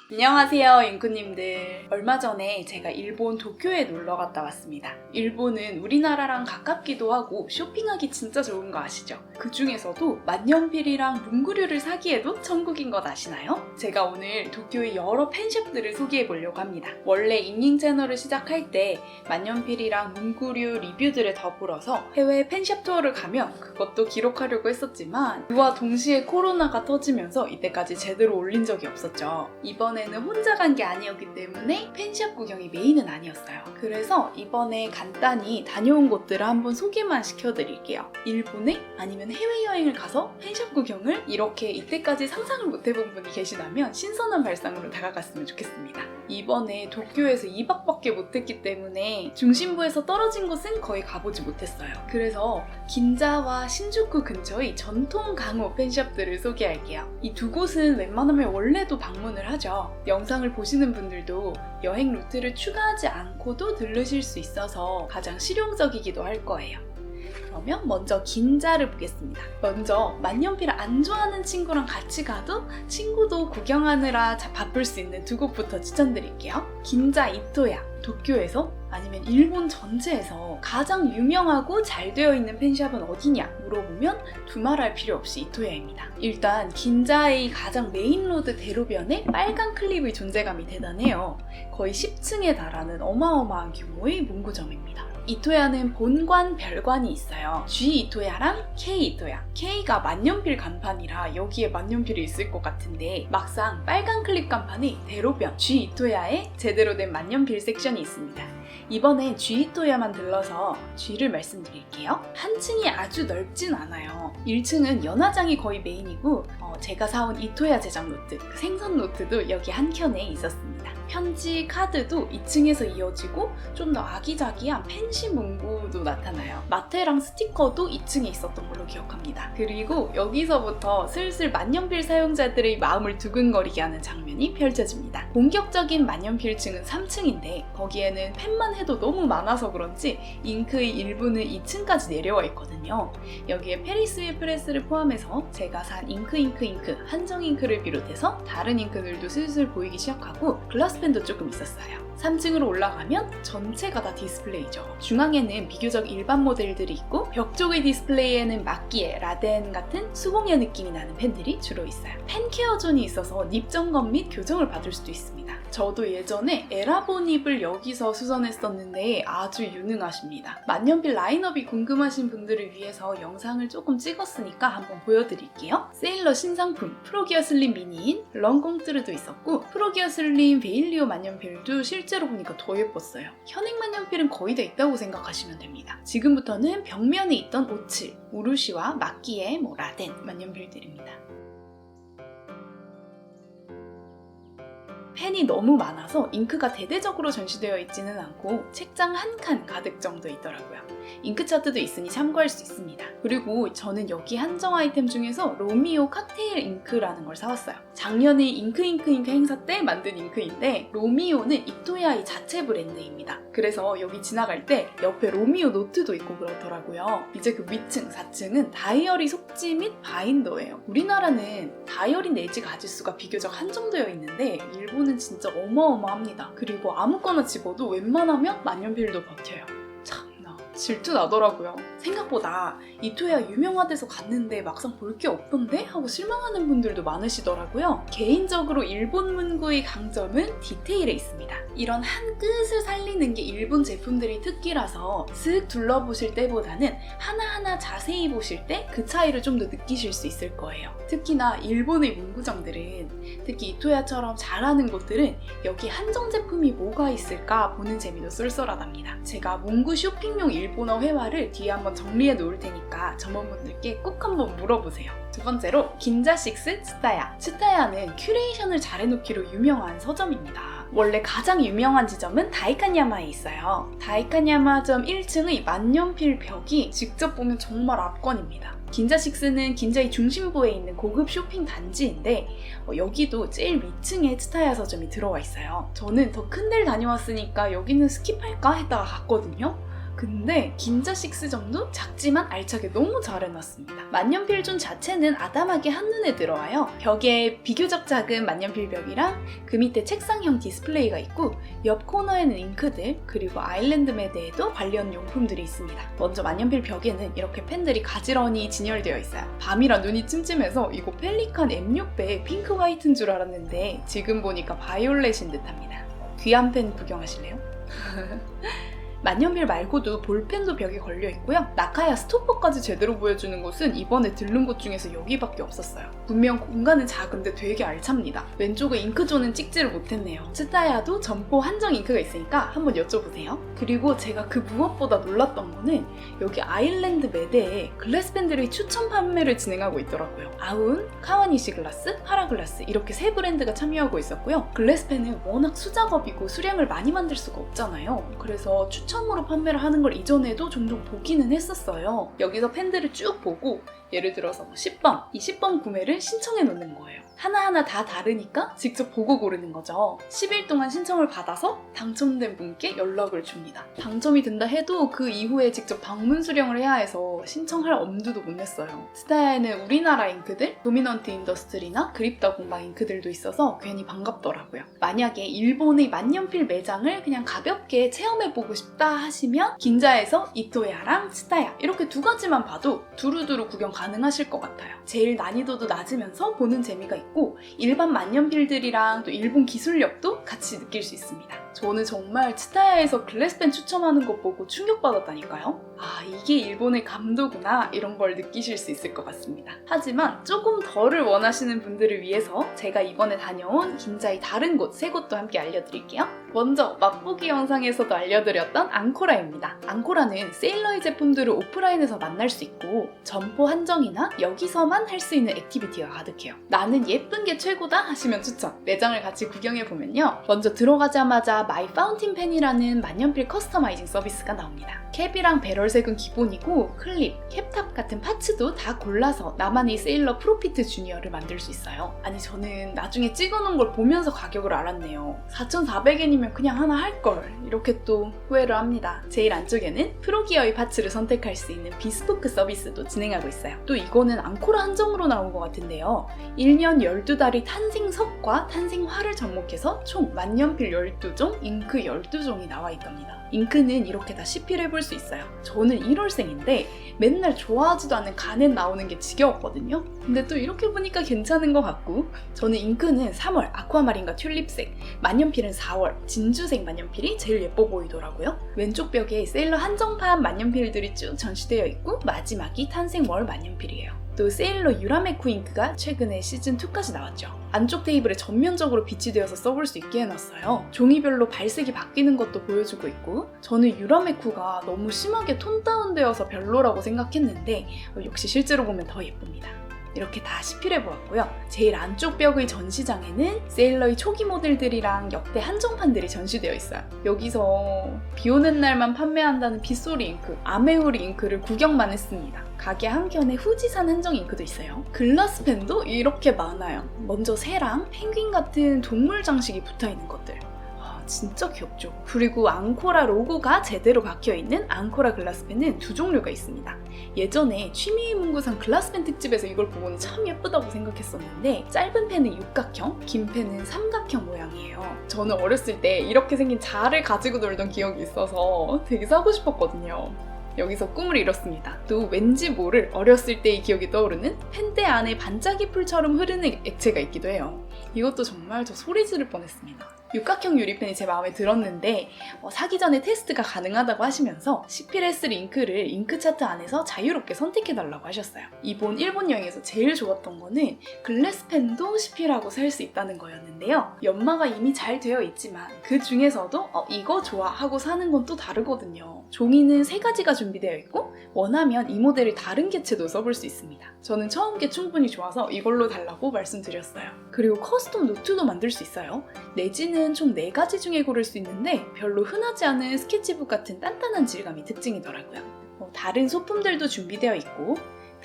안녕하세요 잉크님들. 얼마 전에 제가 일본 도쿄에 놀러 갔다 왔습니다. 일본은 우리나라랑 가깝기도 하고 쇼핑하기 진짜 좋은 거 아시죠? 그 중에서도 만년필이랑 문구류를 사기에도 천국인 것 아시나요? 제가 오늘 도쿄의 여러 펜샵들을 소개해 보려고 합니다. 원래 잉잉 채널을 시작할 때 만년필이랑 문구류 리뷰들에 더불어서 해외 펜샵 투어를 가면 그것도 기록하려고 했었지만 그와 동시에 코로나가 터지면서 이때까지 제대로 올린 적이 없었죠. 이번에는 혼자 간 게 아니었기 때문에 펜샵 구경이 메인은 아니었어요. 그래서 이번에 간단히 다녀온 곳들을 한번 소개만 시켜드릴게요. 일본에 아니면 해외여행을 가서 펜샵 구경을 이렇게 이때까지 상상을 못 해본 분이 계시다면 신선한 발상으로 다가갔으면 좋겠습니다. 이번에 도쿄에서 2박밖에 못했기 때문에 중심부에서 떨어진 곳은 거의 가보지 못했어요. 그래서 긴자와 신주쿠 근처의 전통 강호 펜샵들을 소개할게요. 이 두 곳은 웬만하면 원래도 방문을 하죠. 영상을 보시는 분들도 여행 루트를 추가하지 않고도 들르실 수 있어서 가장 실용적이기도 할 거예요. 그러면 먼저 긴자를 보겠습니다. 먼저 만년필을 안 좋아하는 친구랑 같이 가도 친구도 구경하느라 바쁠 수 있는 두 곳부터 추천드릴게요. 긴자 이토야, 도쿄에서 아니면 일본 전체에서 가장 유명하고 잘 되어 있는 펜샵은 어디냐 물어보면 두말할 필요 없이 이토야입니다. 일단 긴자의 가장 메인 로드 대로변에 빨간 클립의 존재감이 대단해요. 거의 10층에 달하는 어마어마한 규모의 문구점입니다. 이토야는 본관, 별관이 있어요. G 이토야랑 K 이토야. K가 만년필 간판이라 여기에 만년필이 있을 것 같은데 막상 빨간 클립 간판이 대로변 G 이토야에 제대로 된 만년필 섹션이 있습니다. 이번엔 G 이토야만 들러서 G를 말씀드릴게요. 한 층이 아주 넓진 않아요. 1층은 연화장이 거의 메인이고 제가 사온 이토야 제작 노트, 그 생선 노트도 여기 한 켠에 있었습니다. 편지, 카드도 2층에서 이어지고 좀 더 아기자기한 펜시 문구도 나타나요. 마테랑 스티커도 2층에 있었던 걸로 기억합니다. 그리고 여기서부터 슬슬 만년필 사용자들의 마음을 두근거리게 하는 장면이 펼쳐집니다. 본격적인 만년필층은 3층인데 거기에는 펜만 해도 너무 많아서 그런지 잉크의 일부는 2층까지 내려와 있거든요. 여기에 페리스윌 프레스를 포함해서 제가 산 잉크 한정 잉크를 비롯해서 다른 잉크들도 슬슬 보이기 시작하고 글라스펜도 조금 있었어요. 3층으로 올라가면 전체가 다 디스플레이죠. 중앙에는 비교적 일반 모델들이 있고 벽 쪽의 디스플레이에는 마끼에, 라덴 같은 수공예 느낌이 나는 펜들이 주로 있어요. 펜 케어 존이 있어서 닙 점검 및 교정을 받을 수도 있습니다. 저도 예전에 에라보 닙을 여기서 수선했었는데 아주 유능하십니다. 만년필 라인업이 궁금하신 분들을 위해서 영상을 조금 찍었으니까 한번 보여드릴게요. 세일러 신상품 프로기어 슬림 미니인 런꽁뜨르도 있었고 프로기어 슬림 베일리오 만년필도 실제로 보니까 더 예뻤어요. 현행 만년필은 거의 다 있다고 생각하시면 됩니다. 지금부터는 벽면에 있던 오츠, 우루시와 마끼에, 라덴 만년필들입니다. 펜이 너무 많아서 잉크가 대대적으로 전시되어 있지는 않고 책장 한 칸 가득 정도 있더라고요. 잉크 차트도 있으니 참고할 수 있습니다. 그리고 저는 여기 한정 아이템 중에서 로미오 칵테일 잉크라는 걸 사왔어요. 작년에 잉크 행사 때 만든 잉크인데 로미오는 이토야의 자체 브랜드입니다. 그래서 여기 지나갈 때 옆에 로미오 노트도 있고 그렇더라고요. 이제 그 위층, 4층은 다이어리 속지 및 바인더예요. 우리나라는 다이어리 내지 가짓수가 비교적 한정되어 있는데 일본은 진짜 어마어마합니다. 그리고 아무거나 집어도 웬만하면 만년필도 버텨요. 참나 질투 나더라고요. 생각보다 이토야 유명하대서 갔는데 막상 볼 게 없던데? 하고 실망하는 분들도 많으시더라고요. 개인적으로 일본 문구의 강점은 디테일에 있습니다. 이런 한 끗을 살리는 게 일본 제품들의 특기라서 슥 둘러보실 때보다는 하나하나 자세히 보실 때 그 차이를 좀 더 느끼실 수 있을 거예요. 특히나 일본의 문구점들은, 특히 이토야처럼 잘하는 곳들은 여기 한정 제품이 뭐가 있을까 보는 재미도 쏠쏠하답니다. 제가 문구 쇼핑용 일본어 회화를 뒤에 한번 정리해 놓을 테니까 점원분들께 꼭 한번 물어보세요. 두 번째로 긴자6 츠타야. 츠타야는 큐레이션을 잘해놓기로 유명한 서점입니다. 원래 가장 유명한 지점은 다이칸야마에 있어요. 다이칸야마점 1층의 만년필 벽이 직접 보면 정말 압권입니다. 긴자6는 긴자의 중심부에 있는 고급 쇼핑 단지인데 여기도 제일 위층에 츠타야 서점이 들어와 있어요. 저는 더 큰 데를 다녀왔으니까 여기는 스킵할까 했다가 갔거든요. 근데 긴자 6점도 작지만 알차게 너무 잘 해놨습니다. 만년필존 자체는 아담하게 한눈에 들어와요. 벽에 비교적 작은 만년필 벽이랑 그 밑에 책상형 디스플레이가 있고 옆 코너에는 잉크들 그리고 아일랜드 매드에도 관련 용품들이 있습니다. 먼저 만년필 벽에는 이렇게 펜들이 가지런히 진열되어 있어요. 밤이라 눈이 찜찜해서 이거 펠리칸 M600 핑크 화이트인 줄 알았는데 지금 보니까 바이올렛인 듯합니다. 귀한 펜 구경하실래요? 만년필 말고도 볼펜도 벽에 걸려있고요. 나카야 스토퍼까지 제대로 보여주는 곳은 이번에 들른 곳 중에서 여기밖에 없었어요. 분명 공간은 작은데 되게 알찹니다. 왼쪽에 잉크존은 찍지를 못했네요. 츠타야도 점포 한정 잉크가 있으니까 한번 여쭤보세요. 그리고 제가 그 무엇보다 놀랐던 거는 여기 아일랜드 매대에 글래스 펜들의 추천 판매를 진행하고 있더라고요. 아운, 카와니시 글라스, 하라 글라스 이렇게 세 브랜드가 참여하고 있었고요. 글래스 펜은 워낙 수작업이고 수량을 많이 만들 수가 없잖아요. 그래서 추첨으로 판매를 하는 걸 이전에도 종종 보기는 했었어요. 여기서 펜들을 쭉 보고 예를 들어서 10번, 이 10번 구매를 신청해 놓는 거예요. 하나하나 다 다르니까 직접 보고 고르는 거죠. 10일 동안 신청을 받아서 당첨된 분께 연락을 줍니다. 당첨이 된다 해도 그 이후에 직접 방문 수령을 해야 해서 신청할 엄두도 못 냈어요. 스타야에는 우리나라 잉크들, 도미넌트 인더스트리나 그립다 공방 잉크들도 있어서 괜히 반갑더라고요. 만약에 일본의 만년필 매장을 그냥 가볍게 체험해보고 싶다 하시면 긴자에서 이토야랑 스타야 이렇게 두 가지만 봐도 두루두루 구경 가능하실 것 같아요. 제일 난이도도 낮으면서 보는 재미가 있고 일반 만년필들이랑 또 일본 기술력도 같이 느낄 수 있습니다. 저는 정말 츠타야에서 글래스펜 추첨하는 것 보고 충격받았다니까요. 아, 이게 일본의 감도구나 이런 걸 느끼실 수 있을 것 같습니다. 하지만 조금 덜을 원하시는 분들을 위해서 제가 이번에 다녀온 긴자의 다른 곳 세 곳도 함께 알려드릴게요. 먼저 맛보기 영상에서도 알려드렸던 앙코라입니다. 앙코라는 세일러의 제품들을 오프라인에서 만날 수 있고 점포 한정이나 여기서만 할 수 있는 액티비티가 가득해요. 나는 예쁜 게 최고다 하시면 추천! 매장을 같이 구경해보면요. 먼저 들어가자마자 마이 파운틴 펜이라는 만년필 커스터마이징 서비스가 나옵니다. 캡이랑 배럴색은 기본이고 클립, 캡탑 같은 파츠도 다 골라서 나만의 세일러 프로피트 주니어를 만들 수 있어요. 아니 저는 나중에 찍어놓은 걸 보면서 가격을 알았네요. 4,400엔이면 그냥 하나 할걸 이렇게 또 후회를 합니다. 제일 안쪽에는 프로기어의 파츠를 선택할 수 있는 비스포크 서비스도 진행하고 있어요. 또 이거는 앙코라 한정으로 나온 것 같은데요. 1년 12달의 탄생석과 탄생화를 접목해서 총 만년필 12종, 잉크 12종이 나와 있답니다. 잉크는 이렇게 다 시필해볼 수 있어요. 저는 1월생인데 맨날 좋아하지도 않는 가넷 나오는 게 지겨웠거든요. 근데 또 이렇게 보니까 괜찮은 것 같고 저는 잉크는 3월 아쿠아마린과 튤립색, 만년필은 4월 진주색 만년필이 제일 예뻐 보이더라고요. 왼쪽 벽에 세일러 한정판 만년필들이 쭉 전시되어 있고 마지막이 탄생월 만년필이에요. 또 세일러 유라메쿠 잉크가 최근에 시즌2까지 나왔죠. 안쪽 테이블에 전면적으로 비치되어서 써볼 수 있게 해놨어요. 종이별로 발색이 바뀌는 것도 보여주고 있고 저는 유라메쿠가 너무 심하게 톤 다운되어서 별로라고 생각했는데 역시 실제로 보면 더 예쁩니다. 이렇게 다 시필해보았고요. 제일 안쪽 벽의 전시장에는 세일러의 초기 모델들이랑 역대 한정판들이 전시되어 있어요. 여기서 비 오는 날만 판매한다는 빗소리 잉크, 아메우리 잉크를 구경만 했습니다. 가게 한켠에 후지산 한정 잉크도 있어요. 글라스 펜도 이렇게 많아요. 먼저 새랑 펭귄 같은 동물 장식이 붙어있는 것들. 진짜 귀엽죠? 그리고 앙코라 로고가 제대로 박혀있는 앙코라 글라스펜은 두 종류가 있습니다. 예전에 취미의 문구상 글라스펜 특집에서 이걸 보고는 참 예쁘다고 생각했었는데 짧은 펜은 육각형, 긴 펜은 삼각형 모양이에요. 저는 어렸을 때 이렇게 생긴 자를 가지고 놀던 기억이 있어서 되게 사고 싶었거든요. 여기서 꿈을 이뤘습니다. 또 왠지 모를 어렸을 때의 기억이 떠오르는 펜대 안에 반짝이 풀처럼 흐르는 액체가 있기도 해요. 이것도 정말 저 소리 지를 뻔했습니다. 육각형 유리펜이 제 마음에 들었는데 사기 전에 테스트가 가능하다고 하시면서 시필했을 잉크를 잉크 차트 안에서 자유롭게 선택해달라고 하셨어요. 이번 일본 여행에서 제일 좋았던 거는 글래스펜도 시필하고 살 수 있다는 거였는데요. 연마가 이미 잘 되어 있지만 그 중에서도 이거 좋아 하고 사는 건 또 다르거든요. 종이는 3가지가 준비되어 있고 원하면 이 모델을 다른 개체도 써볼 수 있습니다. 저는 처음 게 충분히 좋아서 이걸로 달라고 말씀드렸어요. 그리고 커스텀 노트도 만들 수 있어요. 내지는 총 4가지 중에 고를 수 있는데 별로 흔하지 않은 스케치북 같은 단단한 질감이 특징이더라고요. 다른 소품들도 준비되어 있고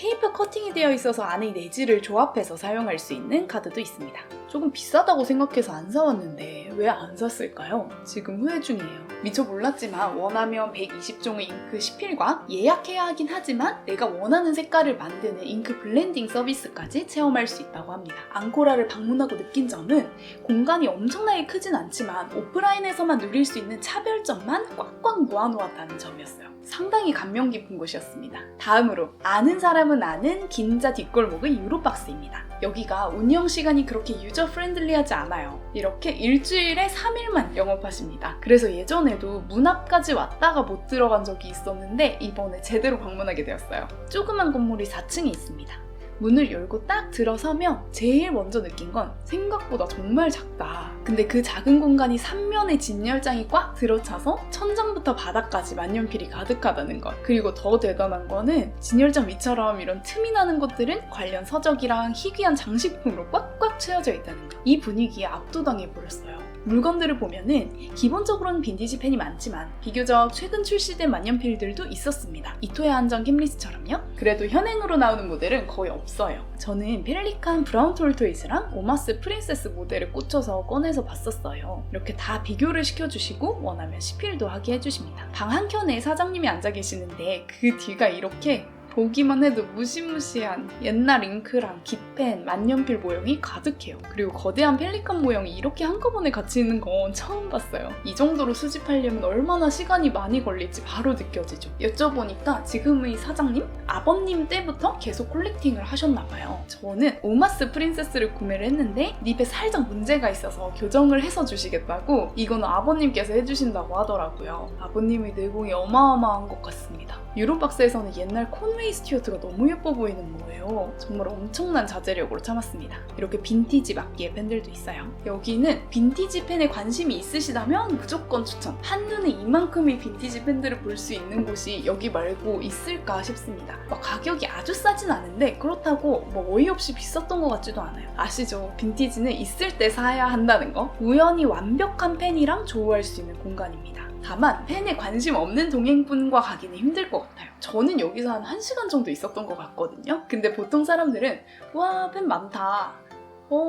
페이퍼 커팅이 되어 있어서 안의 내지를 조합해서 사용할 수 있는 카드도 있습니다. 조금 비싸다고 생각해서 안 사왔는데 왜 안 샀을까요? 지금 후회 중이에요. 미처 몰랐지만 원하면 120종의 잉크 시필과 예약해야 하긴 하지만 내가 원하는 색깔을 만드는 잉크 블렌딩 서비스까지 체험할 수 있다고 합니다. 앙코라를 방문하고 느낀 점은 공간이 엄청나게 크진 않지만 오프라인에서만 누릴 수 있는 차별점만 꽉꽉 모아놓았다는 점이었어요. 상당히 감명 깊은 곳이었습니다. 다음으로 아는 사람은 아는 긴자 뒷골목의 유로박스입니다. 여기가 운영 시간이 그렇게 유저 프렌들리하지 않아요. 이렇게 일주일에 3일만 영업하십니다. 그래서 예전에도 문 앞까지 왔다가 못 들어간 적이 있었는데 이번에 제대로 방문하게 되었어요. 조그만 건물이 4층에 있습니다. 문을 열고 딱 들어서면 제일 먼저 느낀 건 생각보다 정말 작다. 근데 그 작은 공간이 3면의 진열장이 꽉 들어차서 천장부터 바닥까지 만년필이 가득하다는 것. 그리고 더 대단한 거는 진열장 위처럼 이런 틈이 나는 것들은 관련 서적이랑 희귀한 장식품으로 꽉꽉 채워져 있다는 것. 이 분위기에 압도당해버렸어요. 물건들을 보면은 기본적으로는 빈티지 펜이 많지만 비교적 최근 출시된 만년필들도 있었습니다. 이토야 한정 캠리스처럼요. 그래도 현행으로 나오는 모델은 거의 없어요. 저는 펠리칸 브라운 톨토이즈랑 오마스 프린세스 모델을 꽂혀서 꺼내서 봤었어요. 이렇게 다 비교를 시켜주시고 원하면 시필도 하게 해주십니다. 방 한켠에 사장님이 앉아 계시는데 그 뒤가 이렇게 보기만 해도 무시무시한 옛날 잉크랑 깃펜, 만년필 모형이 가득해요. 그리고 거대한 펠리칸 모형이 이렇게 한꺼번에 같이 있는 건 처음 봤어요. 이 정도로 수집하려면 얼마나 시간이 많이 걸릴지 바로 느껴지죠. 여쭤보니까 지금의 사장님, 아버님 때부터 계속 콜렉팅을 하셨나봐요. 저는 오마스 프린세스를 구매를 했는데 립에 살짝 문제가 있어서 교정을 해서 주시겠다고 이거는 아버님께서 해주신다고 하더라고요. 아버님의 내공이 어마어마한 것 같습니다. 유로박스에서는 옛날 콘웨이 스튜어트가 너무 예뻐 보이는 거예요. 정말 엄청난 자제력으로 참았습니다. 이렇게 빈티지 막기의 펜들도 있어요. 여기는 빈티지 펜에 관심이 있으시다면 무조건 추천! 한눈에 이만큼의 빈티지 펜들을 볼 수 있는 곳이 여기 말고 있을까 싶습니다. 막 가격이 아주 싸진 않은데 그렇다고 뭐 어이없이 비쌌던 것 같지도 않아요. 아시죠? 빈티지는 있을 때 사야 한다는 거? 우연히 완벽한 펜이랑 조우할 수 있는 공간입니다. 다만 펜에 관심 없는 동행분과 가기는 힘들 것 같아요. 저는 여기서 한 1시간 정도 있었던 것 같거든요. 근데 보통 사람들은 와, 펜 많다.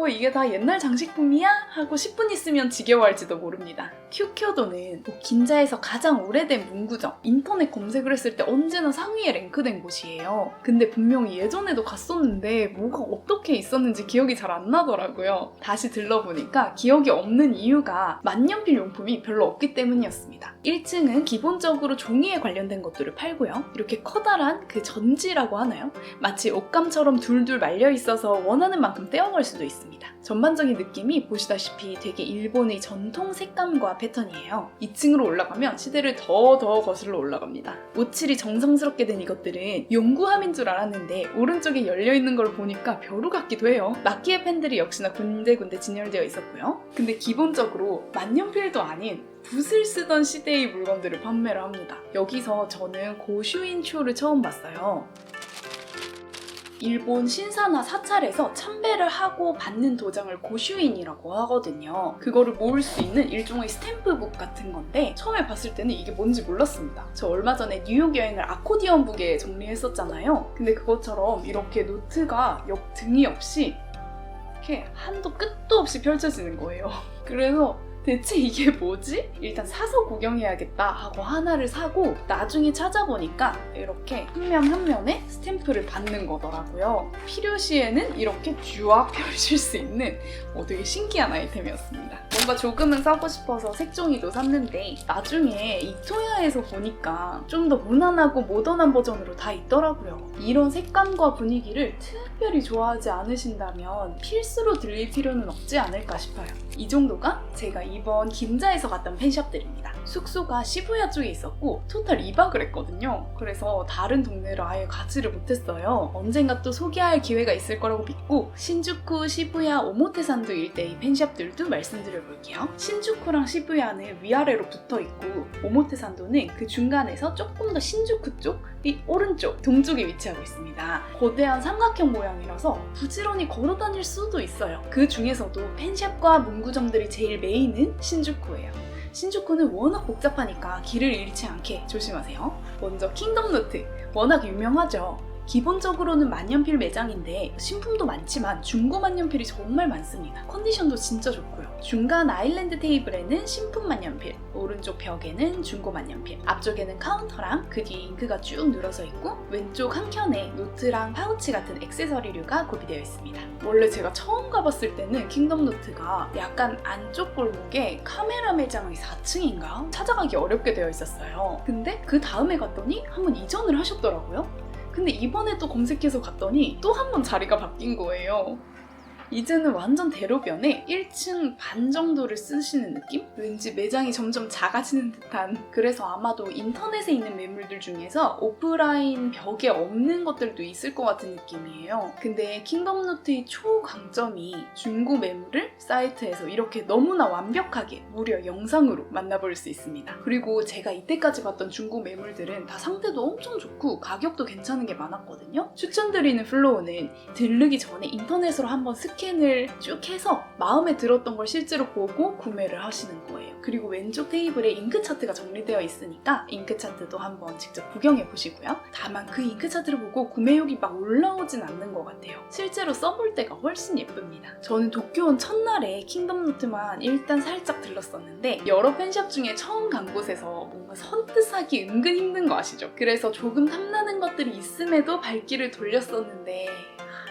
이게 다 옛날 장식품이야? 하고 10분 있으면 지겨워할지도 모릅니다. 큐큐도는 긴자에서 가장 오래된 문구점, 인터넷 검색을 했을 때 언제나 상위에 랭크된 곳이에요. 근데 분명히 예전에도 갔었는데 뭐가 어떻게 있었는지 기억이 잘 안 나더라고요. 다시 들러보니까 기억이 없는 이유가 만년필 용품이 별로 없기 때문이었습니다. 1층은 기본적으로 종이에 관련된 것들을 팔고요. 이렇게 커다란 그 전지라고 하나요? 마치 옷감처럼 둘둘 말려있어서 원하는 만큼 떼어갈 수도 있습니다. 전반적인 느낌이 보시다시피 되게 일본의 전통 색감과 패턴이에요. 2층으로 올라가면 시대를 더 거슬러 올라갑니다. 오칠이 정성스럽게 된 이것들은 용구함인 줄 알았는데 오른쪽에 열려있는 걸 보니까 벼루 같기도 해요. 마키에 펜들이 역시나 군데군데 진열되어 있었고요. 근데 기본적으로 만년필도 아닌 붓을 쓰던 시대의 물건들을 판매를 합니다. 여기서 저는 고슈인초를 처음 봤어요. 일본 신사나 사찰에서 참배를 하고 받는 도장을 고슈인이라고 하거든요. 그거를 모을 수 있는 일종의 스탬프북 같은 건데 처음에 봤을 때는 이게 뭔지 몰랐습니다. 저 얼마 전에 뉴욕 여행을 아코디언북에 정리했었잖아요. 근데 그것처럼 이렇게 노트가 옆 등이 없이 이렇게 한도 끝도 없이 펼쳐지는 거예요. 그래서 대체 이게 뭐지? 일단 사서 구경해야겠다 하고 하나를 사고 나중에 찾아보니까 이렇게 한 면 한 면에 스탬프를 받는 거더라고요. 필요시에는 이렇게 쫙 펼칠 수 있는 되게 신기한 아이템이었습니다. 뭔가 조금은 사고 싶어서 색종이도 샀는데 나중에 이토야에서 보니까 좀 더 무난하고 모던한 버전으로 다 있더라고요. 이런 색감과 분위기를 특별히 좋아하지 않으신다면 필수로 들릴 필요는 없지 않을까 싶어요. 이 정도가 제가 이번 긴자에서 갔던 펜샵들입니다. 숙소가 시부야 쪽에 있었고 토탈 2박을 했거든요. 그래서 다른 동네를 아예 가지를 못했어요. 언젠가 또 소개할 기회가 있을 거라고 믿고 신주쿠, 시부야, 오모테산도 일대의 펜샵들도 말씀드려볼게요. 신주쿠랑 시부야는 위아래로 붙어있고 오모테산도는 그 중간에서 조금 더 신주쿠 쪽이 오른쪽, 동쪽에 위치하고 있습니다. 거대한 삼각형 모양이라서 부지런히 걸어다닐 수도 있어요. 그 중에서도 펜샵과 문구점들이 제일 메인은 신주쿠예요. 신주쿠는 워낙 복잡하니까 길을 잃지 않게 조심하세요. 먼저 킹덤노트, 워낙 유명하죠. 기본적으로는 만년필 매장인데 신품도 많지만 중고 만년필이 정말 많습니다. 컨디션도 진짜 좋고요. 중간 아일랜드 테이블에는 신품 만년필, 오른쪽 벽에는 중고 만년필, 앞쪽에는 카운터랑 그 뒤에 잉크가 쭉 늘어서 있고 왼쪽 한켠에 노트랑 파우치 같은 액세서리류가 구비되어 있습니다. 원래 제가 처음 가봤을 때는 킹덤노트가 약간 안쪽 골목에 카메라 매장이 4층인가? 찾아가기 어렵게 되어 있었어요. 근데 그 다음에 갔더니 한번 이전을 하셨더라고요. 근데 이번에 또 검색해서 갔더니 또 한 번 자리가 바뀐 거예요. 이제는 완전 대로변에 1층 반 정도를 쓰시는 느낌? 왠지 매장이 점점 작아지는 듯한. 그래서 아마도 인터넷에 있는 매물들 중에서 오프라인 벽에 없는 것들도 있을 것 같은 느낌이에요. 근데 킹덤노트의 초강점이 중고 매물을 사이트에서 이렇게 너무나 완벽하게 무려 영상으로 만나볼 수 있습니다. 그리고 제가 이때까지 봤던 중고 매물들은 다 상태도 엄청 좋고 가격도 괜찮은 게 많았거든요. 추천드리는 플로우는 들르기 전에 인터넷으로 한번 스캔을 쭉 해서 마음에 들었던 걸 실제로 보고 구매를 하시는 거예요. 그리고 왼쪽 테이블에 잉크 차트가 정리되어 있으니까 잉크 차트도 한번 직접 구경해 보시고요. 다만 그 잉크 차트를 보고 구매욕이 막 올라오진 않는 것 같아요. 실제로 써볼 때가 훨씬 예쁩니다. 저는 도쿄 온 첫날에 킹덤노트만 일단 살짝 들렀었는데 여러 펜샵 중에 처음 간 곳에서 뭔가 선뜻 사기 은근 힘든 거 아시죠? 그래서 조금 탐나는 것들이 있음에도 발길을 돌렸었는데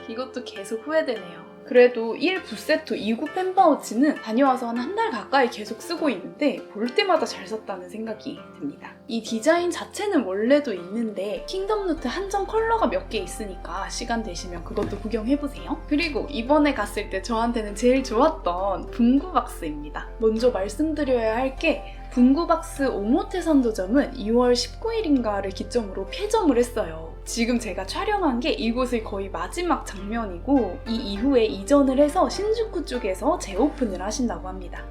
이것도 계속 후회되네요. 그래도 1 붓세토 2구 펜파우치는 다녀와서 한 달 가까이 계속 쓰고 있는데 볼 때마다 잘 썼다는 생각이 듭니다. 이 디자인 자체는 원래도 있는데 킹덤노트 한정 컬러가 몇 개 있으니까 시간 되시면 그것도 구경해보세요. 그리고 이번에 갔을 때 저한테는 제일 좋았던 분구박스입니다. 먼저 말씀드려야 할 게 분구박스 오모테 선도점은 2월 19일인가를 기점으로 폐점을 했어요. 지금 제가 촬영한 게 이곳의 거의 마지막 장면이고 이 이후에 이전을 해서 신주쿠 쪽에서 재오픈을 하신다고 합니다.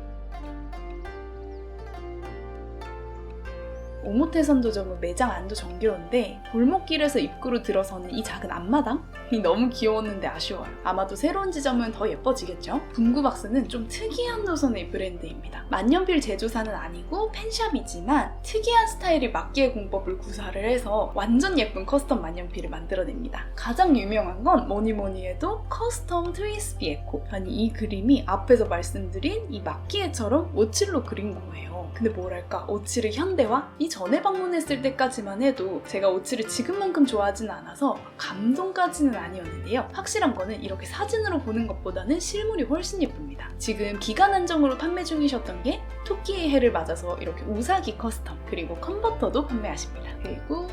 오모테 선도점은 매장 안도 정겨운데 골목길에서 입구로 들어서는 이 작은 앞마당이 너무 귀여웠는데 아쉬워요. 아마도 새로운 지점은 더 예뻐지겠죠? 분구박스는 좀 특이한 노선의 브랜드입니다. 만년필 제조사는 아니고 펜샵이지만 특이한 스타일의 마끼에 공법을 구사를 해서 완전 예쁜 커스텀 만년필을 만들어냅니다. 가장 유명한 건 뭐니 해도 커스텀 트위스피 에코. 아니 이 그림이 앞에서 말씀드린 이 마끼에처럼 오칠로 그린 거예요. 근데 뭐랄까 오칠의 현대화? 이 전에 방문했을 때까지만 해도 제가 오칠을 지금만큼 좋아하진 않아서 감동까지는 아니었는데요. 확실한 거는 이렇게 사진으로 보는 것보다는 실물이 훨씬 예쁩니다. 지금 기간 한정으로 판매 중이셨던 게 토끼의 해를 맞아서 이렇게 우사기 커스텀 그리고 컨버터도 판매하십니다. 그리고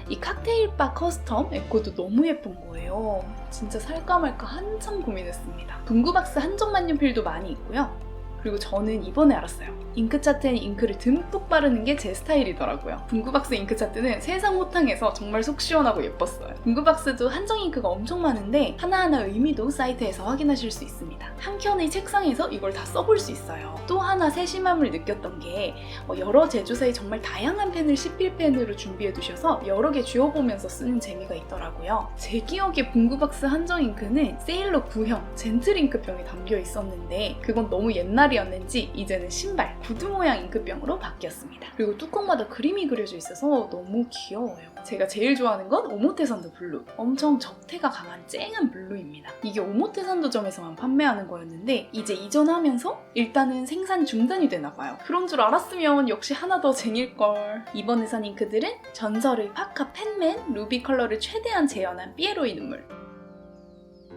이 칵테일바 커스텀 에코도 너무 예쁜 거예요. 진짜 살까 말까 한참 고민했습니다. 분구박스 한정 만년필도 많이 있고요. 그리고 저는 이번에 알았어요. 잉크 차트엔 잉크를 듬뿍 바르는 게 제 스타일이더라고요. 분구박스 잉크 차트는 세상 호탕해서 정말 속 시원하고 예뻤어요. 분구박스도 한정 잉크가 엄청 많은데 하나하나 의미도 사이트에서 확인하실 수 있습니다. 한켠의 책상에서 이걸 다 써볼 수 있어요. 또 하나 세심함을 느꼈던 게 여러 제조사의 정말 다양한 펜을 시필펜으로 준비해 두셔서 여러 개 쥐어보면서 쓰는 재미가 있더라고요. 제 기억에 분구박스 한정 잉크는 세일러 9형 젠틀 잉크병에 담겨 있었는데 그건 너무 옛날이었는지 이제는 신발, 구두 모양 잉크병으로 바뀌었습니다. 그리고 뚜껑마다 그림이 그려져 있어서 너무 귀여워요. 제가 제일 좋아하는 건 오모테산도 블루. 엄청 적태가 강한 쨍한 블루입니다. 이게 오모테산도점에서만 판매하는 거였는데 이제 이전하면서 일단은 생산 중단이 되나봐요. 그런 줄 알았으면 역시 하나 더 쟁일걸. 이번에 산 잉크들은 전설의 파카 펜맨 루비 컬러를 최대한 재현한 삐에로의 눈물,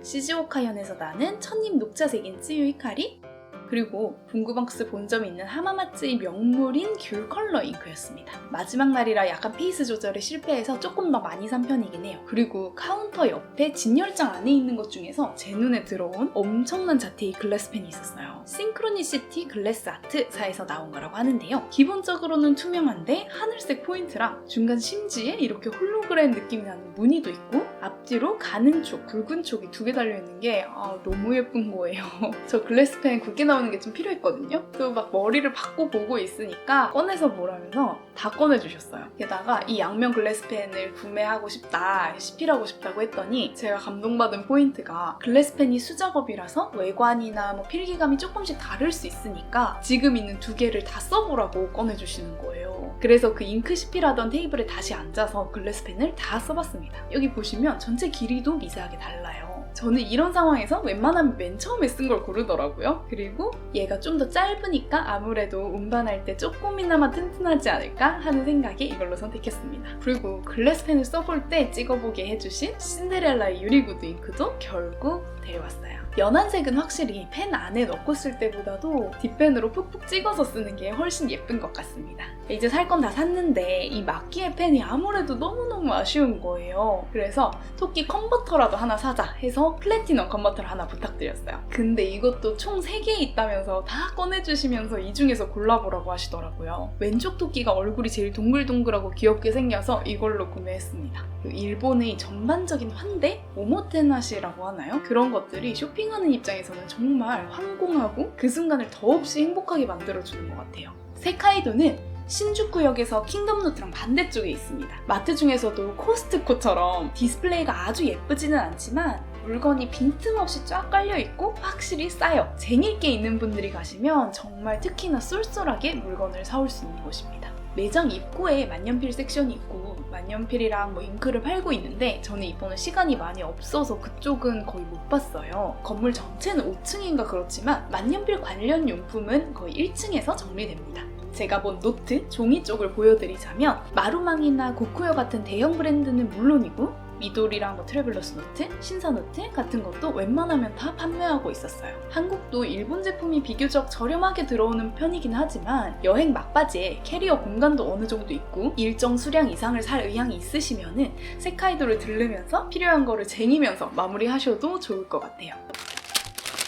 시즈오카현에서 나는 첫잎 녹차색인 쯔유 히카리, 그리고 분구박스 본점이 있는 하마마츠의 명물인 귤 컬러 잉크였습니다. 마지막 날이라 약간 페이스 조절에 실패해서 조금 더 많이 산 편이긴 해요. 그리고 카운터 옆에 진열장 안에 있는 것 중에서 제 눈에 들어온 엄청난 자태의 글래스펜이 있었어요. 싱크로니시티 글래스 아트사에서 나온 거라고 하는데요. 기본적으로는 투명한데 하늘색 포인트랑 중간 심지에 이렇게 홀로그램 느낌이 나는 무늬도 있고 앞뒤로 가는 쪽, 굵은 쪽이 2개 달려있는 게 너무 예쁜 거예요. 저 글래스펜 굵게 나오는 게 좀 필요했거든요. 또 막 머리를 받고 보고 있으니까 꺼내서 보라면서 다 꺼내주셨어요. 게다가 이 양면 글래스펜을 구매하고 싶다, 시필하고 싶다고 했더니 제가 감동받은 포인트가 글래스펜이 수작업이라서 외관이나 뭐 필기감이 조금씩 다를 수 있으니까 지금 있는 2개를 다 써보라고 꺼내주시는 거예요. 그래서 그 잉크 시필하던 테이블에 다시 앉아서 글래스펜을 다 써봤습니다. 여기 보시면 전체 길이도 미세하게 달라요. 저는 이런 상황에서 웬만하면 맨 처음에 쓴 걸 고르더라고요. 그리고 얘가 좀 더 짧으니까 아무래도 운반할 때 조금이나마 튼튼하지 않을까 하는 생각에 이걸로 선택했습니다. 그리고 글래스펜을 써볼 때 찍어보게 해주신 신데렐라의 유리구두 잉크도 결국 데려왔어요. 연한 색은 확실히 펜 안에 넣고 쓸 때보다도 뒷펜으로 푹푹 찍어서 쓰는 게 훨씬 예쁜 것 같습니다. 이제 살 건 다 샀는데 이 마키의 펜이 아무래도 너무너무 아쉬운 거예요. 그래서 토끼 컨버터라도 하나 사자 해서 플래티넘 컨버터를 하나 부탁드렸어요. 근데 이것도 총 3개 있다면서 다 꺼내주시면서 이 중에서 골라보라고 하시더라고요. 왼쪽 토끼가 얼굴이 제일 동글동글하고 귀엽게 생겨서 이걸로 구매했습니다. 일본의 전반적인 환대? 오모테나시라고 하나요? 그런 것들이 쇼핑하는 입장에서는 정말 황공하고 그 순간을 더없이 행복하게 만들어주는 것 같아요. 세카이도는 신주쿠역에서 킹덤노트랑 반대쪽에 있습니다. 마트 중에서도 코스트코처럼 디스플레이가 아주 예쁘지는 않지만 물건이 빈틈없이 쫙 깔려있고 확실히 싸요. 쟁일게 있는 분들이 가시면 정말 특히나 쏠쏠하게 물건을 사올 수 있는 곳입니다. 매장 입구에 만년필 섹션이 있고 만년필이랑 잉크를 팔고 있는데 저는 이번에 시간이 많이 없어서 그쪽은 거의 못 봤어요. 건물 전체는 5층인가 그렇지만 만년필 관련 용품은 거의 1층에서 정리됩니다. 제가 본 노트, 종이 쪽을 보여드리자면 마루망이나 고쿠요 같은 대형 브랜드는 물론이고 미도리랑 트래블러스 노트, 신사노트 같은 것도 웬만하면 다 판매하고 있었어요. 한국도 일본 제품이 비교적 저렴하게 들어오는 편이긴 하지만 여행 막바지에 캐리어 공간도 어느 정도 있고 일정 수량 이상을 살 의향이 있으시면은 세카이도를 들르면서 필요한 거를 쟁이면서 마무리하셔도 좋을 것 같아요.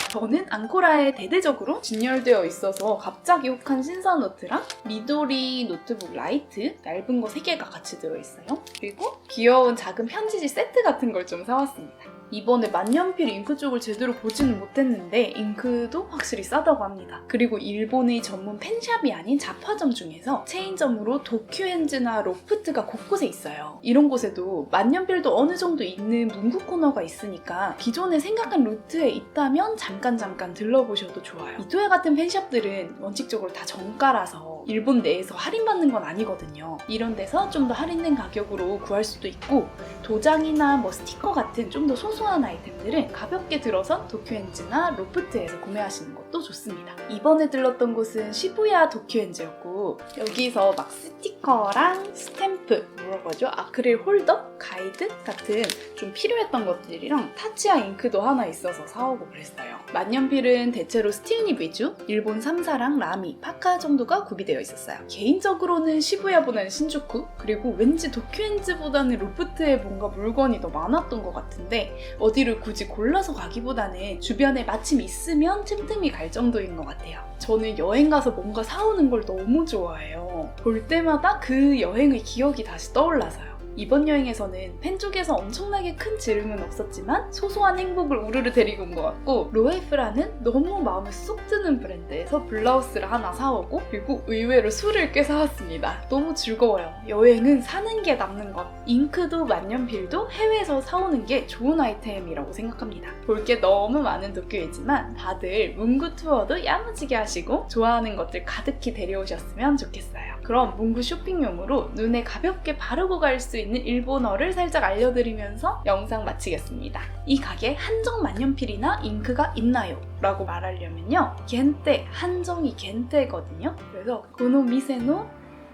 저는 앙코라에 대대적으로 진열되어 있어서 갑자기 혹한 신사노트랑 미도리 노트북 라이트 얇은 거 3개가 같이 들어있어요. 그리고 귀여운 작은 편지지 세트 같은 걸 좀 사왔습니다. 이번에 만년필 잉크 쪽을 제대로 보지는 못했는데 잉크도 확실히 싸다고 합니다. 그리고 일본의 전문 펜샵이 아닌 잡화점 중에서 체인점으로 도큐엔즈나 로프트가 곳곳에 있어요. 이런 곳에도 만년필도 어느 정도 있는 문구 코너가 있으니까 기존에 생각한 루트에 있다면 잠깐 들러보셔도 좋아요. 이토야 같은 펜샵들은 원칙적으로 다 정가라서 일본 내에서 할인받는 건 아니거든요. 이런 데서 좀 더 할인된 가격으로 구할 수도 있고 도장이나 스티커 같은 좀 더 소소한 아이템들은 가볍게 들어서 도큐엔즈나 로프트에서 구매하시는 것도 좋습니다. 이번에 들렀던 곳은 시부야 도큐엔즈였고 여기서 스티커랑 스탬프, 뭐라고 하죠? 아크릴 홀더? 가이드? 같은 좀 필요했던 것들이랑 타치아 잉크도 하나 있어서 사오고 그랬어요. 만년필은 대체로 스틸립 위주, 일본 3사랑 라미, 파카 정도가 구비되어 있었어요. 개인적으로는 시부야보다는 신주쿠, 그리고 왠지 도큐엔즈보다는 로프트에 뭔가 물건이 더 많았던 것 같은데 어디를 굳이 골라서 가기보다는 주변에 마침 있으면 틈틈이 갈 정도인 것 같아요. 저는 여행 가서 뭔가 사오는 걸 너무 좋아해요. 볼 때마다 그 여행의 기억이 다시 떠올라서요. 이번 여행에서는 펜 쪽에서 엄청나게 큰 지름은 없었지만 소소한 행복을 우르르 데리고 온 것 같고 로에프라는 너무 마음에 쏙 드는 브랜드에서 블라우스를 하나 사오고 그리고 의외로 술을 꽤 사왔습니다. 너무 즐거워요. 여행은 사는 게 남는 것. 잉크도 만년필도 해외에서 사오는 게 좋은 아이템이라고 생각합니다. 볼 게 너무 많은 도쿄이지만 다들 문구 투어도 야무지게 하시고 좋아하는 것들 가득히 데려오셨으면 좋겠어요. 그럼 문구 쇼핑용으로 눈에 가볍게 바르고 갈 수 있는 일본어를 살짝 알려드리면서 영상 마치겠습니다. 이 가게 한정 만년필이나 잉크가 있나요? 라고 말하려면요. 겐테, 한정이 겐테거든요. 그래서 고노 미세노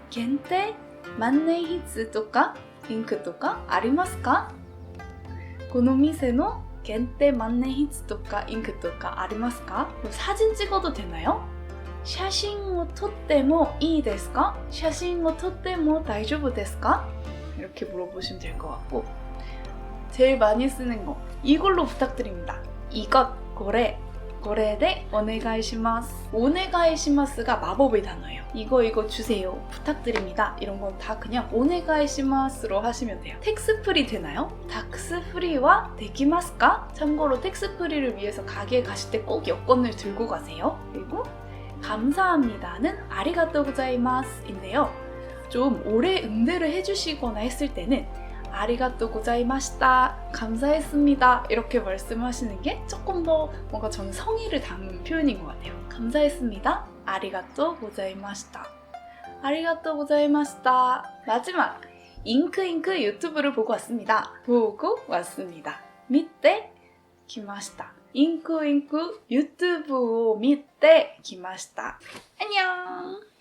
겐테 만네히츠とか 잉크 とか 아리마스까? 고노 미세노 겐테 만네히츠 とか 잉크 とか 아리마스까? 사진 찍어도 되나요? 写真を撮ってもいいですか? 写真を撮っても大丈夫ですか? 이렇게 물어보시면 될 것 같고 제일 많이 쓰는 거 이걸로 부탁드립니다. 이것, 고래, 고래대 오네가이시마스. 오네가이시마스가 마법의 단어예요. 이거 주세요. 부탁드립니다. 이런 건 다 그냥 오네가이시마스로 하시면 돼요. 텍스프리 되나요? 닥스프리와 되기마스까? 참고로 텍스프리를 위해서 가게에 가실 때 꼭 여권을 들고 가세요. 그리고 감사합니다는 아리가또 고자이마스인데요. 좀 오래 응대를 해주시거나 했을 때는 아리가또 고자이마시다, 감사했습니다 이렇게 말씀하시는 게 조금 더 뭔가 저는 성의를 담은 표현인 것 같아요. 감사했습니다, 아리가또 고자이마시다. 아리가또 고자이마시타. 마지막 잉크잉크 유튜브를 보고 왔습니다. 밑에 기마시타. 잉크잉크 유튜브を見てきました. 안녕.